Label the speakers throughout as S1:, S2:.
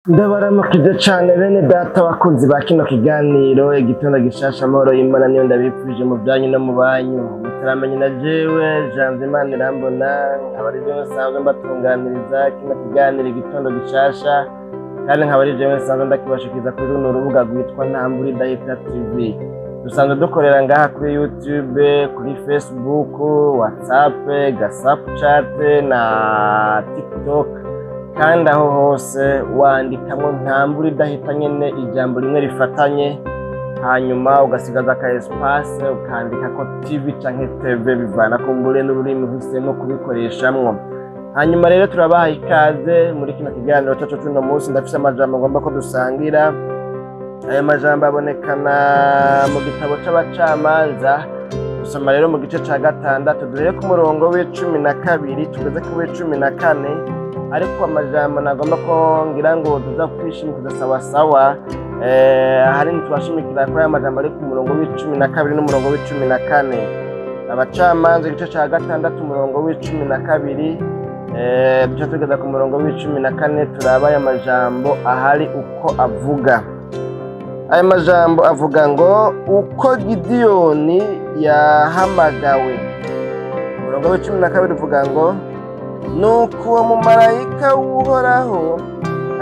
S1: Ndabaramukije cane bene data bakunzi ba kino kiganiro igitondo gishasha amahoro y'Imana niyo ndabipfuje mu byanyu no mu banyu mutaramenye na jewe Janzimana Irambona nkaba ari jewe nsanzwe mbatunganiriza kino kiganiro igitondo gishasha kandi nkaba ari jewe nsanzwe ndakibashikiza kuri runo rubuga rwitwa Ntambura Idahita TV. Dusanzwe dukorera ngaha kuri YouTube, kuri Facebook, WhatsApp, Snapchat na TikTok, kandi aho hose wandikamwo Ntambura Idahita nyene ijambo rimwe rifatanye, hanyuma ugasigaza ka espace ukandika ko TV canke TV bivana ko mbure n'ururimi uhisemo kubikoreshamwo. Hanyuma rero turabaha ikaze muri kino kiganiro cacu cuno munsi. Ndafise amajambo ngomba ko dusangira. Ayo majambo abonekana mu gitabo c'abacamanza, dusoma rero mu gice ca gatandatu duhere ku murongo w'12 tugeze ku w'14, ariko amajambo nagomba ko ngira ngo tuza kwishimikiza sawa hari ntitwashimikira ko aya majambo ari ku murongo w'12 n'umurongo w'14. Abacamanza igice ca gatandatu umurongo w'12 duca tugeza ku murongo w'14 turaba aya majambo ahari uko avuga. Aya majambo avuga ngo uko Gideyoni yahamagawe. Umurongo w'12 uvuga ngo nuko uwo mumarayika w'Uhoraho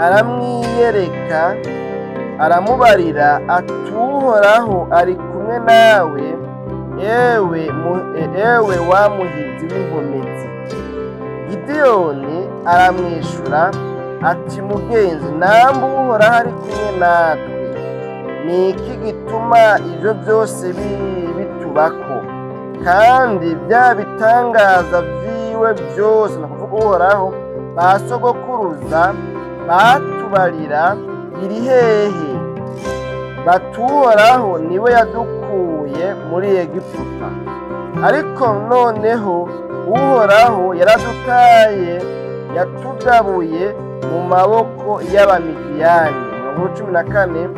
S1: aramwiyereka aramubarira ati Uhoraho ari kumwe nawe, ewe wa muhizi w'inkomezi. Gideyoni aramwishura ati mugenzi, namba Uhoraho ari kumwe natwe, ni iki gituma ivyo byose bitubako? Kandi bya bitangaza vyiwe byose, nakuvuga Uhoraho ba sogokuruza batubarira biri hehe? Batuhoraho niwe yadukuye muri Egiputa, ariko noneho Uhoraho yaradutaye, yatugabuye mu maboko y'Abamidiyani. Umurongo w'14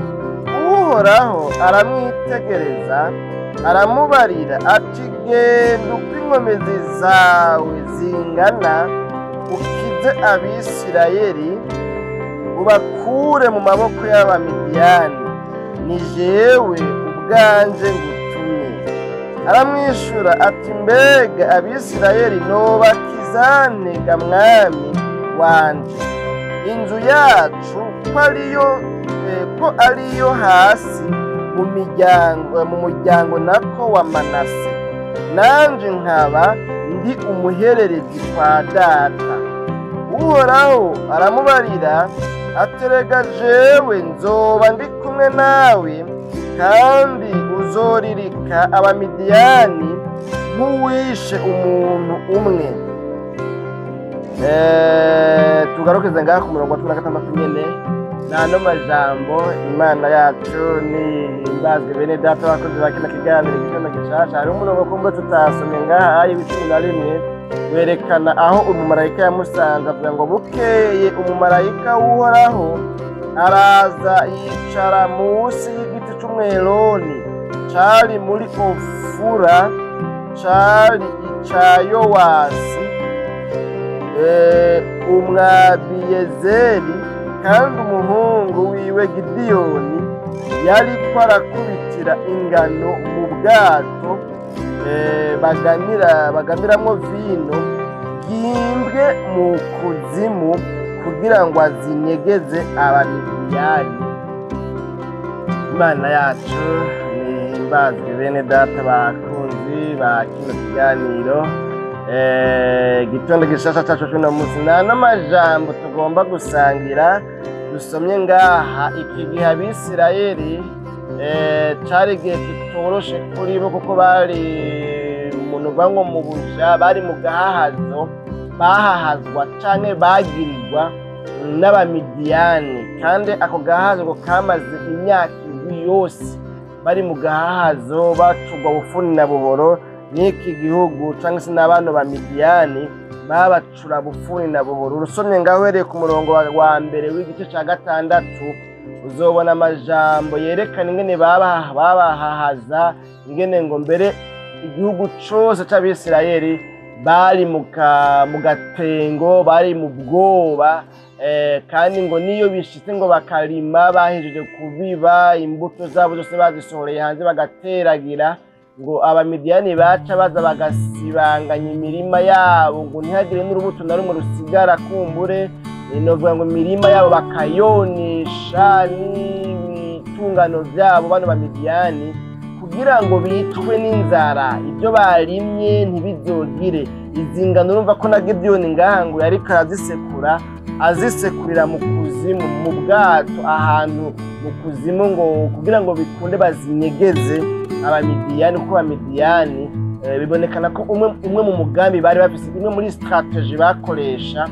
S1: Uhoraho aramwitegereza aramubarira ati genda uko inkomezi zawe zingana, ukize Abisirayeli ubakure mu maboko y'Abamidiyani, ni jewe ubwanje ngutumye. Aramwishura ati mbega Abisirayeli nobakizane ga mwami wanje? Inzu yacu ko ariyo hasi mu muryango nako wa Manase, nanje nkaba ndi umuhererezi kwa data. Uhoraho aramubarira aterega jewe nzoba ndi kumwe nawe, kandi uzoririka Abamidiyani nk'uwishe umuntu umwe. Tugarukeze ngaha ku murongo wa 16 nyene. Nano majambo Imana yacu ni imbazwe bene data bakozi ba kino kiganiro igitondo gishasha. Hari umurongo kumbe tutasomye ngaha w'11 werekana aho umumarayika yamusanze, avuga ngo bukeye umumarayika w'Uhoraho araza yicara munsi y'igiti c'umweloni cari muri Ofura, cari ica Yowasi Umwabiyezeri, kandi umuhungu wiwe Gideyoni yariko arakubitira ingano mu bwato baganiramwo vino bwimbwe mu kuzimu, kugira ngo azinyegeze Abamidiyani. Imana yacu ni imbazwe bene data bakunzi ba kino kiganiro igitondo gishasha cacu cuno munsi. Nano majambo tugomba gusangira dusomye ngaha, iki gihe Abisirayeli cari igihe kitoroshe kuri bo, kuko bari umuntu mu busha, bari mu gahahazo, bahahazwa canke bagirirwa n'Abamidiyani, kandi ako gahahazo kamaze imyaka indwi yose bari mu gahahazo bacugwa bufuni na buhoro n'iki gihugu, canke se n'abantu ba Midiyani babacura bufuni na buhoro. Urusomye ngaho uhereye ku murongo wa mbere w'igice ca gatandatu uzobona amajambo yerekana ingene babahahaza, ingene ngo mbere igihugu cose c'Abisirayeli bari mu gatengo, bari mu bwoba, kandi ngo niyo bishitse ngo bakarima bahejeje kubiba imbuto zabo zose bazisohoreye hanze bagateragira ngo abamidiyani baca baza bagasibanganya imirima yabo ngo ntihagire n'urubuto na rumwe rusigara kumbure, novuga ngo imirima yabo bakayonesha n'ibitungano byabo bano bamidiyani kugira ngo bitwe n'inzara, ibyo barimye ntibizogire. Izi ngano urumva ko na Gideyoni ngaha ngo yariko arazisekura, azisekurira mu kuzimu, mu bwato ahantu mu kuzimu ngo kugira ngo bikunde bazinyegeze abamidiyani, kuko abamidiyani bibonekana ko umwe mu mugambi bari bafise, imwe muri strategie bakoresha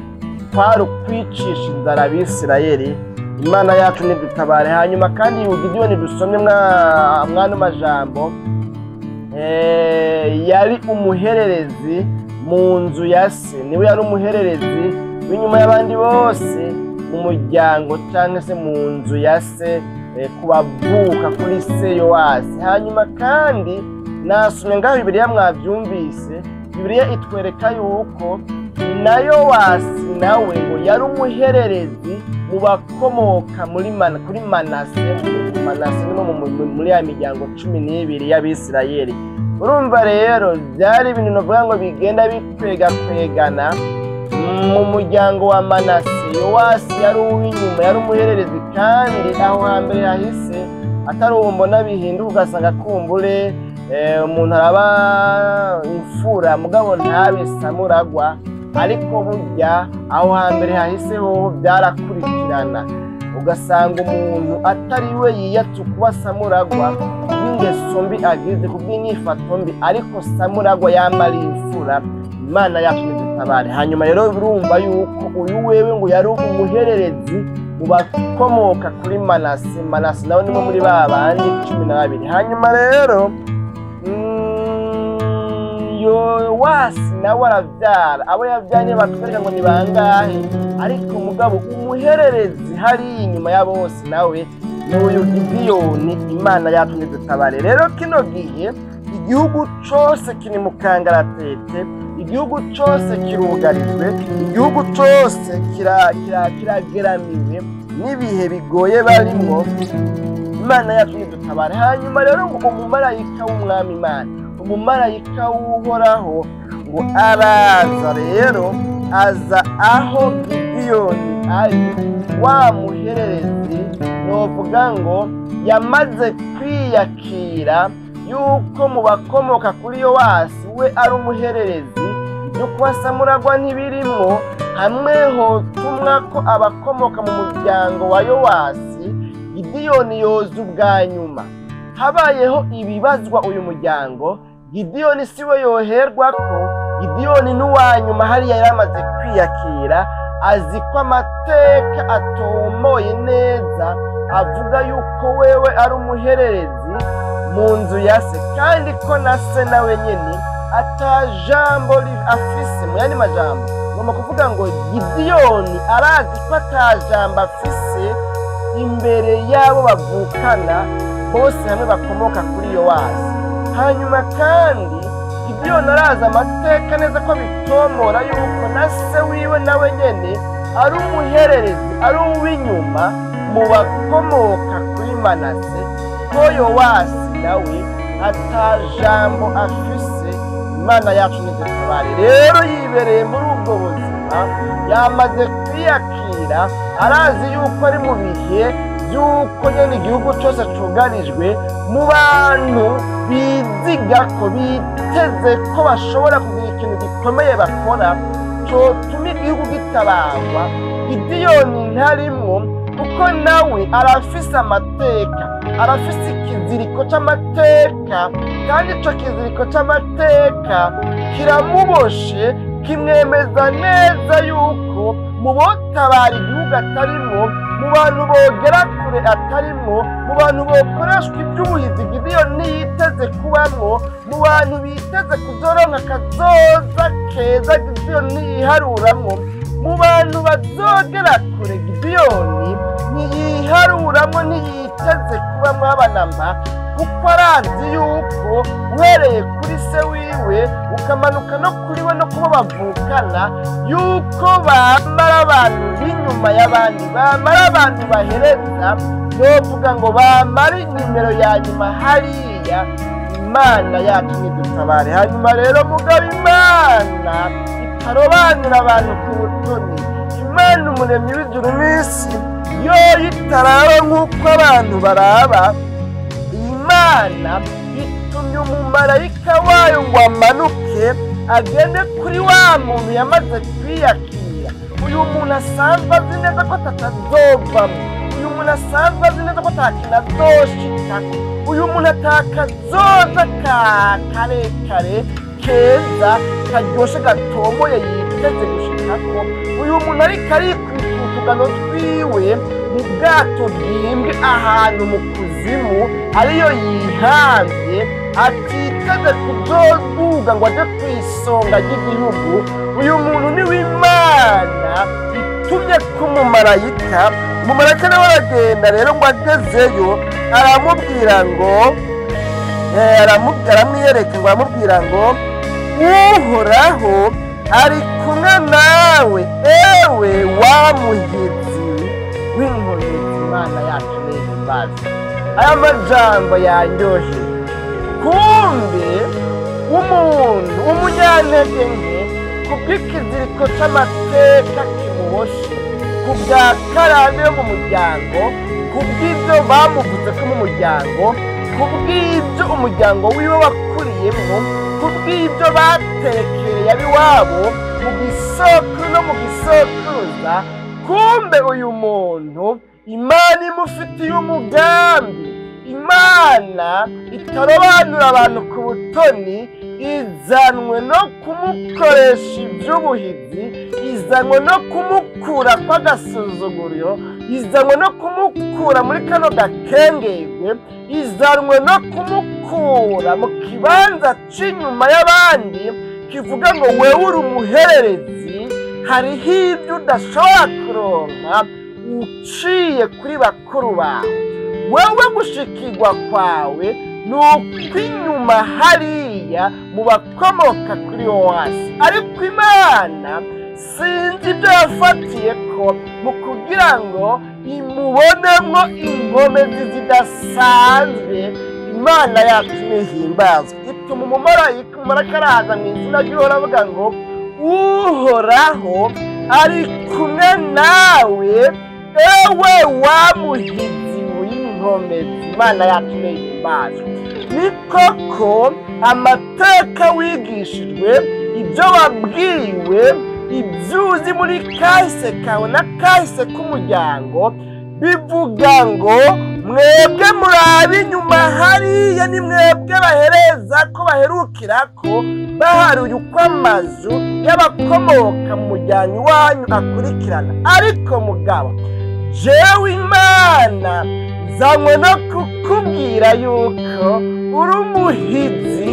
S1: kwari ukwicisha inzara Abisirayeli. Imana yacu nidutabare. Hanyuma kandi Gideyoni dusomye mwana majambo yari umuhererezi mu nzu ya se, niwe yari umuhererezi w'inyuma y'abandi bose mu muryango cyangwa se mu nzu ya se, kubavuka kuri se Yowasi. Hanyuma kandi nasomye ngaho Bibiliya mwabyumvise, Bibiliya itwereka yuko na Yowasi nawe ngo yari umuhererezi mu bakomoka kuri Manase. Manase ni muri ya miryango 12 y'Abisirayeli. Urumva rero byari ibintu novuga ngo bigenda bikwegakwegana mu muryango wa Manase. Yowasi yari uw'inyuma, yari umuhererezi, kandi aho hambere hahise atari uwo mbona bihinduka ugasanga kumbure umuntu araba imfura mugabo ntabe samuragwa, ariko burya aho hambere hahise ho byarakurikirana, ugasanga umuntu atari we yiyatse kuba samuragwa n'ingeso mbi agize kubw'inyifato mbi, ariko samuragwa yamara imfura. Imana yacu nidutabare. Hanyuma rero urumva yuko uyu wewe ngo yari umuhererezi mu bakomoka kuri Manase. Manase nawe ni muri babandi 12. hanyuma rero Yowasi nawe arabyara, abo yabyanye batwereka ngo ni bangahe, ariko umugabo umuhererezi hari inyuma ya bose nawe n'uyu Gideyoni. Imana yacu nidutabare. Rero kino gihe igihugu cyose kiri mu kangaratete, igihugu cyose kirugarijwe, igihugu cyose kirageramiwe n'ibihe bigoye barimo. Imana yacu nidutabare. Hanyuma rero ngo umumarayika w'umwami Imana, umumarayika w'uhoraho ngo araza rero, aza aho Gideyoni ari, wa muhererezi novuga ngo yamaze kwiyakira yuko mu bakomoka kuri Yowasi we ari umuhererezi, ibyo kuba samuragwa ntibirimwo. Hamwe hotumwa ko abakomoka mu muryango wa Yowasi Gideyoni yoza ubwa nyuma. Habayeho ibibazwa uyu muryango, Gideyoni siwe yoherwa ko, Gideyoni n'uwa nyuma hariya yaramaze kwiyakira, azi ko amateka atomoye neza avuga yuko wewe ari umuhererezi mu nzu ya se, kandi ko na se nawe nyine atajambo afise. Mu yandi majambo ngomba kuvuga ngo Gideyoni arazi ko atajambo afise imbere yabo bavukana bose hamwe bakomoka kuri Yowasi. Hanyuma kandi Gideyoni arazi amateka neza ko bitomora yuko na se wiwe nawe nyene ari umuhererezi, ari uw'inyuma mu bakomoka kuri Manase, ko Yowasi nawe atajambo afise. Imana yacu nidutabare. Rero yibereye muri ubwo buzima, yamaze kwiyakira, arazi yuko ari mu bihe by'uko nyine igihugu cyose cugarijwe mu bantu biziga ko biteze ko bashobora kugira ikintu gikomeye bakora cyotuma igihugu gitabagwa. Gideyoni ntarimwo, kuko nawe arafise amateka, arafise ikiziriko cy'amateka, kandi icyo kiziriko cy'amateka kiramuboshe, kimwemeza neza yuko mu botabara igihugu atarimwo, mu bantu bogera kure atarimwo, mu bantu bokoreshwa iby'ubuhizi Gideyoni ntiyiteze kubamwo, mu bantu biteze kuzoronka akazoza keza Gideyoni ntiyiharuramwo, mu bantu bazogera kure Gideyoni ntiyiharuramwo, ntiyiteze kubamwo abanamba, kuko arazi yuko uhereye kuri se wiwe ukamanuka no kuri we no kuba bavukana yuko bamara abantu b'inyuma y'abandi, bamara abantu bahereza, novuga ngo bamara inimero ya nyuma hariya. Imana yacu nidutabare. Hanyuma rero mugabo Imana itarobanura abantu ku butoni, Imana umuremyi w'ijuru n'isi yo itaraba nk'uko abantu baraba. Imana itumye umumarayika wayo ngo amanuke agende kuri wa muntu yamaze kwiyakira. Uyu muntu asanzwe azi neza ko atazovamo, uyu muntu asanzwe azi neza ko atakintu azoshikako, uyu muntu atakazoza karekare keza karyoshe gatomboye yiteze gushikako. Uyu muntu ariko arikwita utugano twiwe mu bwato bwimbwe ahantu mu kuzimu ariyo yihanze, atiteze kuzoduga ngo aje kw'isonga ry'igihugu. Uyu muntu ni w'Imana itumye k'umumarayika. Umumarayika nawe aragenda rero ngo agezeyo aramubwira ngo aramwiyereka ngo aramubwira ngo Uhoraho ari kumwe nawe, ewe wa muhizi w'inkomezi. Imana yacu n'ihimbaza. Aya majambo yanyoje. Kumbe umuntu umunyantege nke kubw'ikiziriko c'amateka kimuhoshe, kubwa karande yo mu muryango, kubw'ibyo bamuvuze ko mu muryango, kubw'ibyo umuryango wiwe wakuriyemwo, kubw'ibyo batekereye abiwabo mu gisokuru no mu gisokuruza. Kumbe uyu muntu Imana imufitiye umugambi. Imana itarobanura abantu ku butoni, izanwe no kumukoresha iby'ubuhizi, izanwe no kumukura kw'agasuzuguriro, izanwe no kumukura muri kano gakengegwe, izanwe no kumukura mu kibanza c'inyuma y'abandi kivuga ngo wewe uri umuhererezi, hariho ibyo udashobora kuronka uciye kuri bakuru bawe. Wewe gushikirwa kwawe ni ukw'inyuma hariya mu bakomoka kuri Yowasi. Ariko Imana sinzi ibyo yafatiye ko mu kugira ngo imubonemwo inkomezi zidasanzwe. Imana yacu nihimbazwe. Ituma umumarayika araza mu izina ry'Uhoraho avuga ngo Uhoraho ari kumwe nawe, ewe wa muhizi w'inkomezi. Imana yacu nihimbazwe. Ni koko amateka wigishijwe, ibyo wabwiwe, ibyuzi muri kahise kawe na kahise k'umuryango bivuga ngo mwebwe murabe inyuma hariya, ni mwebwe bahereza ko baherukirako baharuye uko amazu y'abakomoka mu muryango iwanyu akurikirana. Ariko mugabo jewe Imana nzanywe no kukubwira yuko uri umuhizi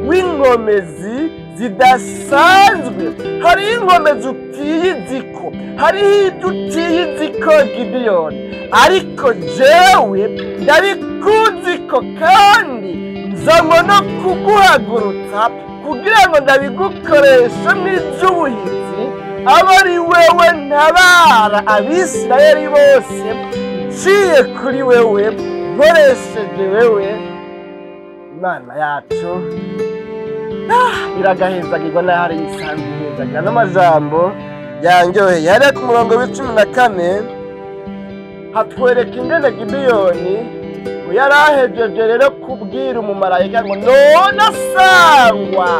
S1: w'inkomezi zidasanzwe. Hariho inkomezi utiyiziko, hariho ibyo utiyiziko Gideyoni, ariko jewe ndabikuziko kandi nzanywe no kuguhagurutsa kugira ngo ndabigukoreshe mw'iby'ubuhizi, aba ari wewe ntabara Abisirayeli bose nciye kuri wewe, nkoresheje wewe. Imana yacu iragahezagirwa n'ahari yisanzwe ihezagira. N'amajambo yanyoheye hariya ku murongo w'14 hatwereka ingene Gideyoni ngo yari ahejeje rero kubwira umumarayika ngo none asangwa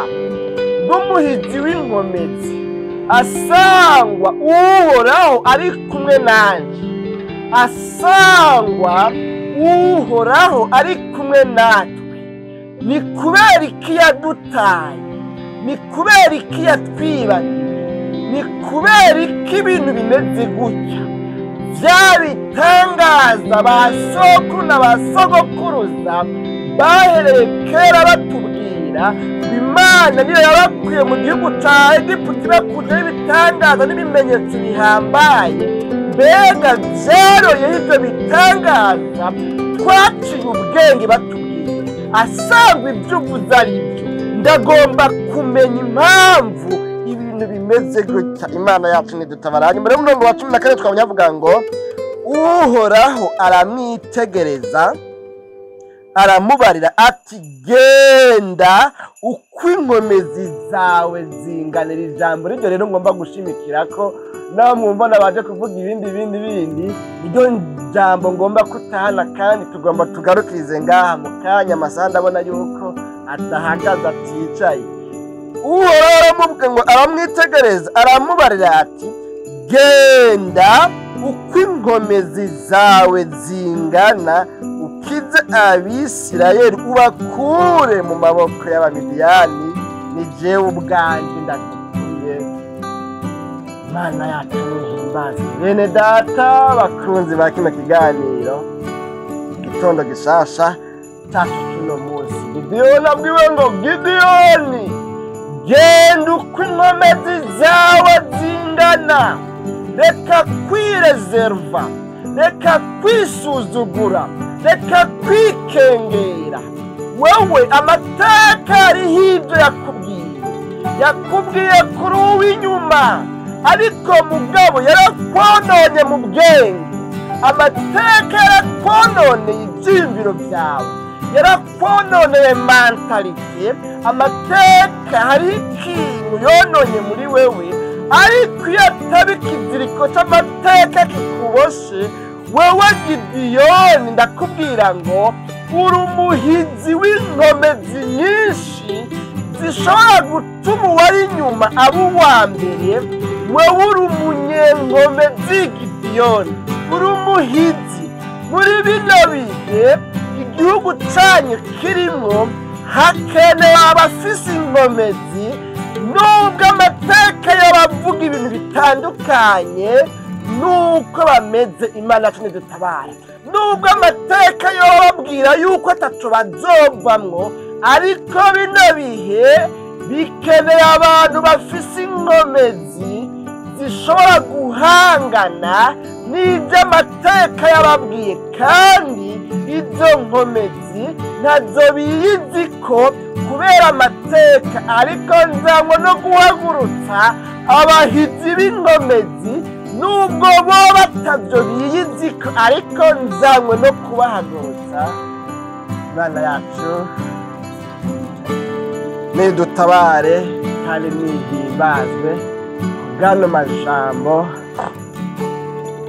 S1: n'umuhizi w'inkomezi, asangwa Uhoraho ari kumwe nanje, asangwa Uhoraho ari kumwe natwe. Ni kubera iki yadutaye? Ni kubera iki yatwibagiwe? Ni kubera iki ibintu bimeze gutya? Bya bitangaza ba sokuru na ba sogokuruza bahereye kera batubwira Imana niyo yabakuye mu gihugu cya Egiputa ibakujeho ibitangaza n'ibimenyetso bihambaye. Mbega byaroyeho ibyo bitangaza twaciye ubwenge batubwira. asanga ibyo uvuze ari byo, ndagomba kumenya impamvu ibintu bimeze gutya. Imana yacu nidutabara. Hanyuma rero umurongo wa 14 twabonye avuga ngo uhoraho aramwitegereza aramubarira ati genda uko inkomezi zawe zinganira. Ijambo ryo rero ngomba gushimikira ko nawe mwumva baje kuvuga ibindi iryo jambo ngomba kutahana, kandi tugomba tugarukirize ngaha mu kanya. Amasaha ndabona yuko adahagaze aticaye. Uhoraho ngo aramwitegereza aramubarira ati genda uko inkomezi zawe zingana ukize Abisirayeli ubakure mu maboko y'Abamidiyani, ni jewe ubwanjye ndagutumye. Imana yacu nihimbaze. Bene data bakunzi ba kino kiganiro igitondo gishasha cyacu cy'uno munsi, Gideyoni abwiwe ngo Gideyoni genda uko inkomezi zawe zingana, reka kwirezerva, reka kwisuzugura, reka kwikengera. Wowe amateka ariho ibyo yakubwiye kuri uw'inyuma, ariko mugabo yarakwononye mu bwenge. Amateka yarakwononeye ibyiyumviro byawe, yarakwononeye mentalite. Amateka hari ikintu yononye muri wewe, ariko iyo ataba ikiziriko cy'amateka kikuboshe, wewe Gideyoni ndakubwira ngo uri umuhizi w'inkomezi nyinshi zishobora gutuma uwari inyuma aba uwa mbere. Wewe uri umunyenkomezi Gideyoni, uri umuhizi. Muri bino bihe igihugu cyanyu kirimo hakenewe abafise inkomezi, nubwo amateka y'abavuga ibintu bitandukanye nuko bameze. Imana yacu nidutabara. Nubwo amateka y'ababwira yuko ataco bazovamwo, ariko bino bihe bikeneye abantu bafise inkomezi zishobora guhangana n'ibyo amateka y'ababwiye, kandi izo nkomezi ntazo biyiziko kubera amateka, ariko nzanywe no guhagurutsa abahizi b'inkomezi nubwo bo batavyo biyiziko, ariko nzanywe no kubahagurutsa. Imana yacu nidutabare kandi nihimbazwe bw'ano majambo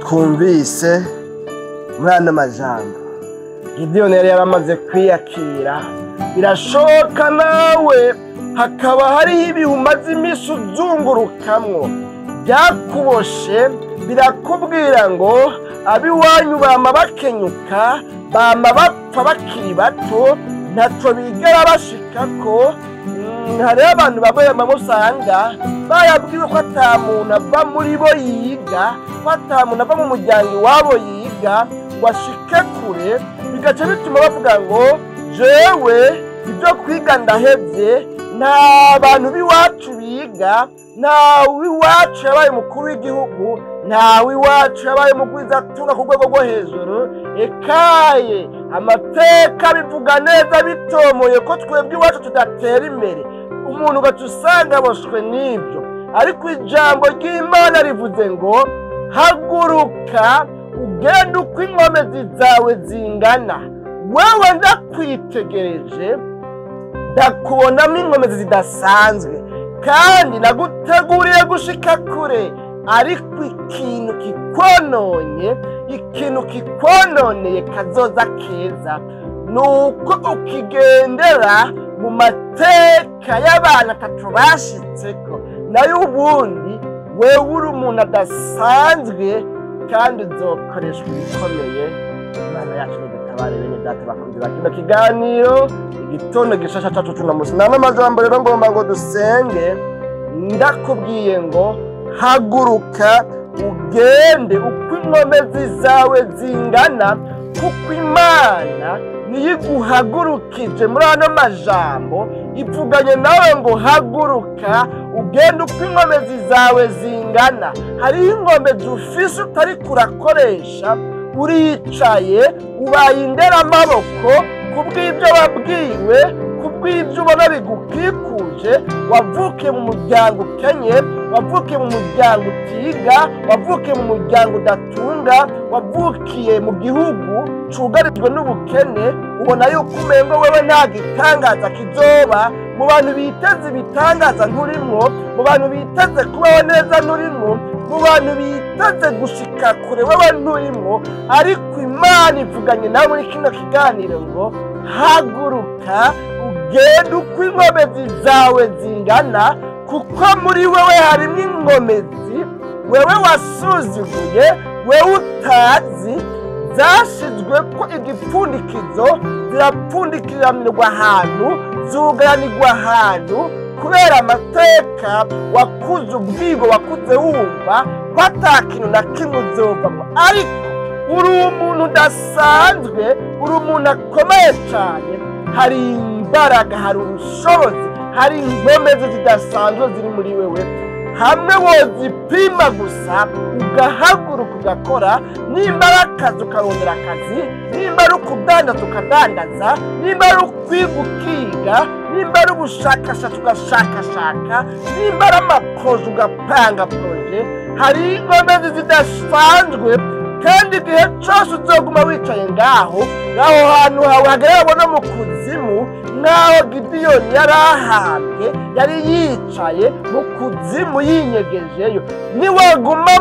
S1: twumvise. Muri ano majambo Gideyoni yari yaramaze kwiyakira. Birashoboka nawe hakaba hariho ibihe umaze iminsi uzungurukamwo byakuboshe, birakubwira ngo abiwanyu bama bakenyuka, bama bapfa bakiri bato, ntaco bigera bashikako. Hariho abantu bamwe usanga bayabwiwe ko ata muntu ava muri bo yiga, ko ata muntu ava mu muryango iwabo yiga ngo ashike kure, bigaca bituma bavuga ngo jewe ibyo kwiga ndahevye, nta bantu b'iwacu biga, nta w'iwacu yabaye umukuru w'igihugu, nta w'iwacu yabaye umugwizatunga ku rwego rwo hejuru. Ekaye amateka bivuga neza bitomoye ko twebwe iwacu tudatera imbere. Umuntu ugaca usanga aboshwe n'ibyo, ariko ijambo ry'Imana rivuze ngo haguruka ugenda uko inkomezi zawe zingana. Wewe ndakwitegereje, ndakubonamo inkomezi zidasanzwe, kandi naguteguriye gushika kure. Ariko ikintu kikononeye kazoza keza, nuko ukigendera mu mateka y'abantu atatu bashitseko. Nayo ubundi wewe uri umuntu adasanzwe, kandi uzokoreshwa ibikomeye. Imana yacu nidutabare. Bene data bakunzi ba kino kiganiro igitondo gishasha cyacu tunamusi, n'amajambo rero ngomba ngo dusenge. Ndakubwiye ngo haguruka ugende uko inkomezi zawe zingana, kuko Imana niyo iguhagurukije. Muri ano majambo ivuganye nawe ngo haguruka ugende uko inkomezi zawe zingana. Hariho inkomezi ufise utari kurakoresha, uricaye ubaye indera amaboko kubw'ibyo wabwiwe, kubw'ibyo ubona bigukikuje. Wavukiye mu muryango ukenye, wavukiye mu muryango utiga, wavukiye mu muryango udatunga, wavukiye mu gihugu cugarijwe n'ubukene. Ubona yuko umengo wewe nta gitangaza kizoba. Mu bantu biteze ibitangaza nturimwo, mu bantu biteze kubaho neza nturimwo, mu bantu biteze gushika kure wewe nturimwo. Ariko Imana ivuganye nawe muri kino kiganiro ngo haguruka ugende uko inkomezi zawe zingana, kuko muri wewe harimo inkomezi wewe wasuzuguye, wewe utazi, zashizwe ko igipfundikizo, zirapfundikiranirwa ahantu, zugaranirwa ahantu kubera amateka wakuze ubwigo, wakuze wumva ko ata kintu na kimwe uzovamo. Ariko uri umuntu udasanzwe, uri umuntu akomeye cyane. Hari imbaraga, hari ubushobozi, hari inkomezi zidasanzwe ziri muri wewe. Hamwe wozipima gusa ugahaguruka ugakora. Nimba ari akazi ukarondera akazi, nimba ari ukudandaza ukadandaza, nimba ari ukwiga ukiga, nimba ari ubushakashatsi ugashakashaka, nimba ari amaproje ugapanga proje. Hari inkomezi zidasanzwe, kandi igihe cyose uzoguma wicaye ngaho hantu hawe hagaragara no mu kuzimu, nk'aho Gideyoni yari ahambye, yari yicaye mu kuzimu yinyegejeyo. Niwaguma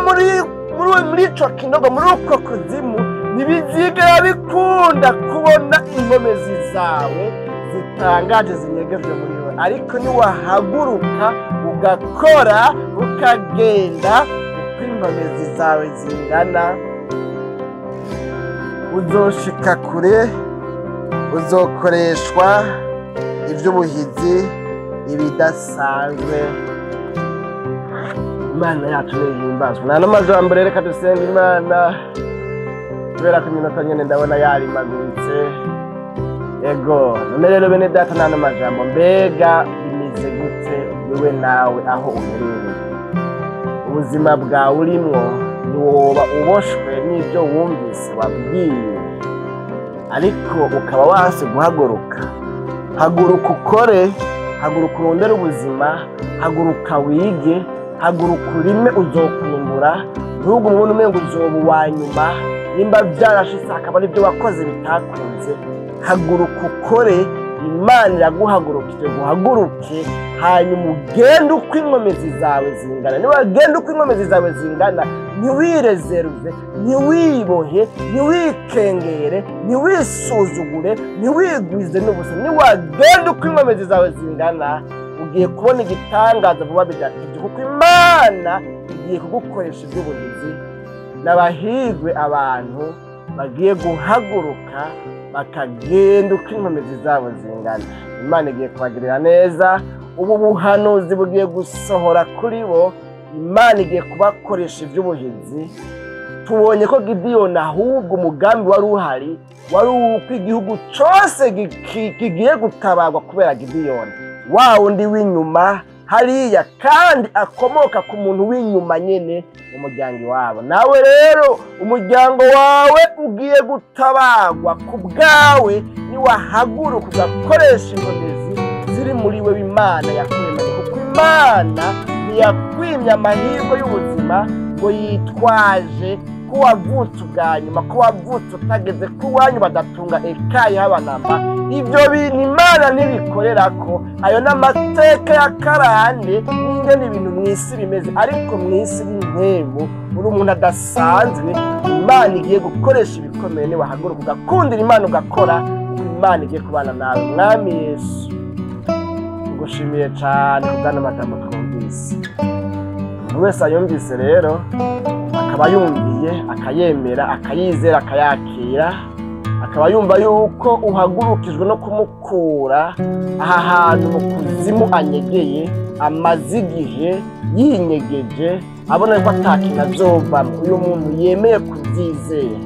S1: muri ico kinogo, muri uko kuzimu, ntibizigera bikunda kubona inkomezi zawe zitangaje zinyegejwe muri wewe. Ariko niwahaguruka ugakora, ukagenda uko inkomezi zawe zingana, uzoshika kure, uzokoreshwa iby'ubuhizi ibidasanzwe. Imana yacu nihimbazwe. Nta n'amajambo reka dusenga Imana, kubera ko iminota nyene ndabona yarimaguritse. Ego none rero bene data, nta n'amajambo. Mbega bimeze gute wewe nawe aho uherereye? Ubuzima bwawe urimwo ntiwoba uboshwe n'ibyo wumvise wabwiwe, ariko ukaba wahise guhaguruka. Haguruka ukore, haguruka urondere ubuzima, haguruka wige, haguruka urime uzokwimbura. Ntugu umuntu umengo uzoba uwa nyuma, nimba byarashitse akaba ari byo wakoze bitakunze. Haguruka ukore, Imana iraguhagurukije. Guhaguruke hanyuma ugende uko inkomezi zawe zingana. Niwagenda uko inkomezi zawe zingana, ntiwirezeruve, ntiwibohe, ntiwikengere, ntiwisuzugure, ntiwigwize n'ubusa. Niwagenda uko inkomezi zawe zingana, ugiye kubona igitangaza vuba bidatevye, kuko Imana igiye kugukoresha iby'ubuhizi. N'abahigwe abantu bagiye guhaguruka bakagenda uko inkomezi zabo zingana. Imana igiye kubagirira neza. Ubu buhanuzi bugiye gusohora kuri bo. Imana igiye kubakoresha iby'ubuhizi. Tubonye ko Gideyoni ahubwo umugambi wari uhari, wari uko igihugu cyose kigiye gutabagwa kubera Gideyoni, wa undi w'inyuma hariya, kandi akomoka ku muntu w'inyuma nyene mu muryango iwabo. Nawe rero umuryango wawe ugiye gutabagwa ku bwawe niwahaguruka ugakoresha inkomezi ziri muri we. Imana yakwemanye, kuko Imana ntiyakwimye amahirwe y'ubuzima ngo yitwaje ko wavutse ubwa nyuma, ko wavutse utageze ku wanyu badatunga ekaye h'abanamba. Ibyo bintu Imana ntibikorera ko. Ayo n'amateka ya karande n'ingene ibintu mw'isi bimeze. Ariko mw'isi y'intemu uri umuntu adasanzwe. Imana igiye gukoresha ibikomeye niwahaguruka ugakundira Imana ugakora, Imana igiye kubana nawe. Mwami Yesu, ngushimiye cyane kubw'ano magambo twumvise. Buri wese ayumvise rero akaba yumviye, akayemera, akayizera, akayakira, akaba yumva yuko uhagurukijwe no kumukura aha hantu mu kuzimu anyegeye, amaze igihe yinyegeje, abona ko atakintu azovamo. Uyu muntu yemeye kubyizera,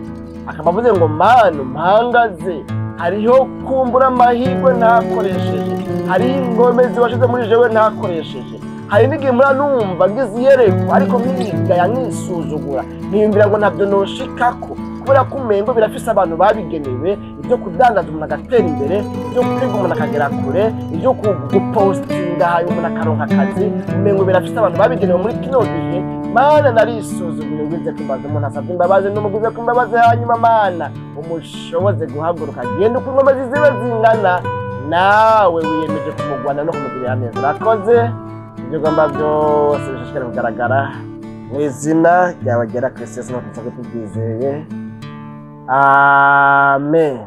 S1: akaba avuze ngo Mana mpangaze, hariho kumbura amahirwe ntakoresheje, hari inkomezi washize muri jewe ntakoresheje. Hari n'igihe mura numva ngize iyerekwa, ariko nkigaya nkisuzugura, niyumvira ngo ntabyo noshikako, kubera ko umengo birafise abantu babigenewe ibyo kudandaza umuntu agatera imbere, ibyo kwiga umuntu akagera kure, ibyo gupostinga hanyuma umuntu akaronka akazi, umengo birafise abantu babigenewe muri kino gihe. Mana narisuzuguye ngwize kumbaza umuntu asabye imbabazi n'umuguze kumbabazi, hanyuma Mana umushoboze guhaguruka genda uko ingoma ziba zingana, nawe wiyemeje kumugwana no kumugirira neza. Urakoze, ibyo ugomba byose bishishikare kugaragara mu izina ryawe ryera Kristo Yesu, no kuvuga tubyizeye. Amen.